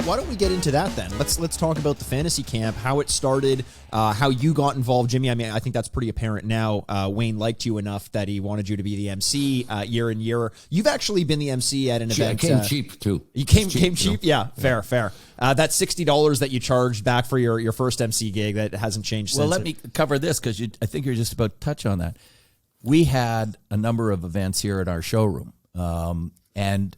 why don't we get into that then? Let's talk about the fantasy camp, how it started, how you got involved, Jimmy. I mean, I think that's pretty apparent now. Wayne liked you enough that he wanted you to be the MC year in year. You've actually been the MC at an event. I came cheap too. You came cheap? Yeah, fair. That $60 that you charged back for your first MC gig, that hasn't changed since. Well, let me cover this because I think you're just about to touch on that. We had a number of events here at our showroom, and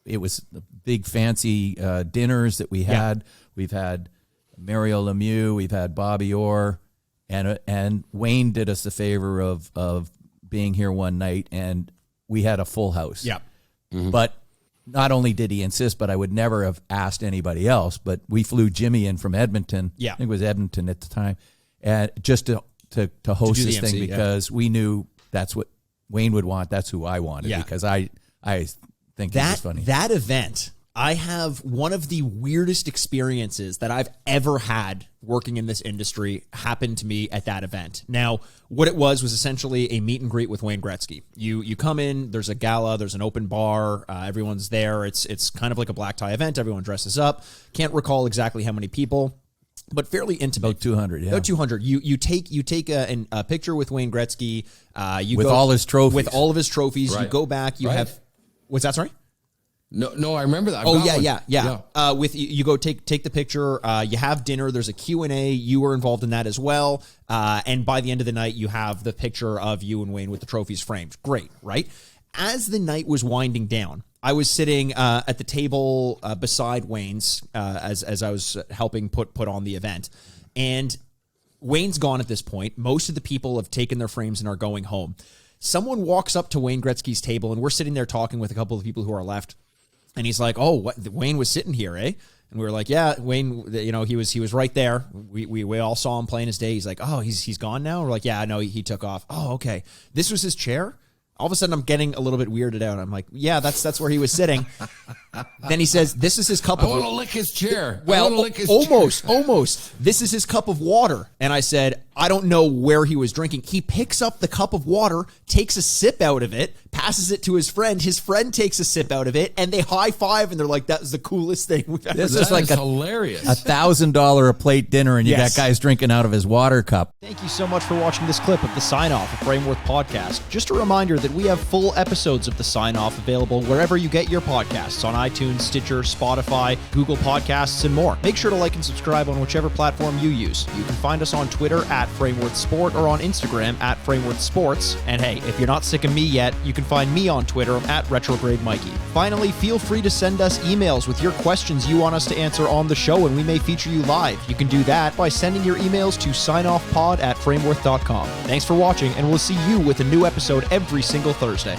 it was the big fancy dinners that we had. Yeah. We've had Mario Lemieux, we've had Bobby Orr, and Wayne did us the favor of being here one night, and we had a full house. Yeah. Mm-hmm. But not only did he insist, but I would never have asked anybody else, but we flew Jimmy in from Edmonton. Yeah. I think it was Edmonton at the time, and just to host this thing because we knew that's what Wayne would want. That's who I wanted because I think he's funny. That event, I have one of the weirdest experiences that I've ever had working in this industry happen to me at that event. Now, what it was essentially a meet and greet with Wayne Gretzky. You come in, there's a gala, there's an open bar, everyone's there. It's kind of like a black tie event. Everyone dresses up. Can't recall exactly how many people, but fairly intimate. About 200, yeah. About 200. You take a picture with Wayne Gretzky. With all his trophies. With all of his trophies. Right. You go back. You have... What's that, sorry? No, I remember that. Yeah. With you go take the picture. You have dinner. There's a Q&A. You were involved in that as well. And by the end of the night, you have the picture of you and Wayne with the trophies framed. Great, right? As the night was winding down, I was sitting at the table beside Wayne's as I was helping put on the event, and Wayne's gone at this point. Most of the people have taken their frames and are going home. Someone walks up to Wayne Gretzky's table, and we're sitting there talking with a couple of people who are left. And he's like, "Oh, what? Wayne was sitting here, eh?" And we were like, "Yeah, Wayne. He was right there. We all saw him playing his day." He's like, "Oh, he's gone now." We're like, "Yeah, no, he took off." "Oh, okay. This was his chair." All of a sudden, I'm getting a little bit weirded out. I'm like, "Yeah, that's where he was sitting." Then he says, "This is his cup of." I want to lick his chair. Well, almost. This is his cup of water. And I said, I don't know where he was drinking. He picks up the cup of water, takes a sip out of it, passes it to his friend. His friend takes a sip out of it, and they high five, and they're like, "That was the coolest thing we've ever." This is like hilarious. $1,000 a plate dinner, and you got guys drinking out of his water cup. Thank you so much for watching this clip of the Sign Off, a Frameworth podcast. Just a reminder that we have full episodes of the Sign Off available wherever you get your podcasts, on iTunes, Stitcher, Spotify, Google Podcasts, and more. Make sure to like and subscribe on whichever platform you use. You can find us on Twitter at Frameworth Sport or on Instagram at Frameworth Sports. And hey, if you're not sick of me yet, you can find me on Twitter at Retrograde Mikey. Finally, feel free to send us emails with your questions you want us to answer on the show, and we may feature you live. You can do that by sending your emails to signoffpod@frameworth.com. Thanks for watching, and we'll see you with a new episode every single Thursday.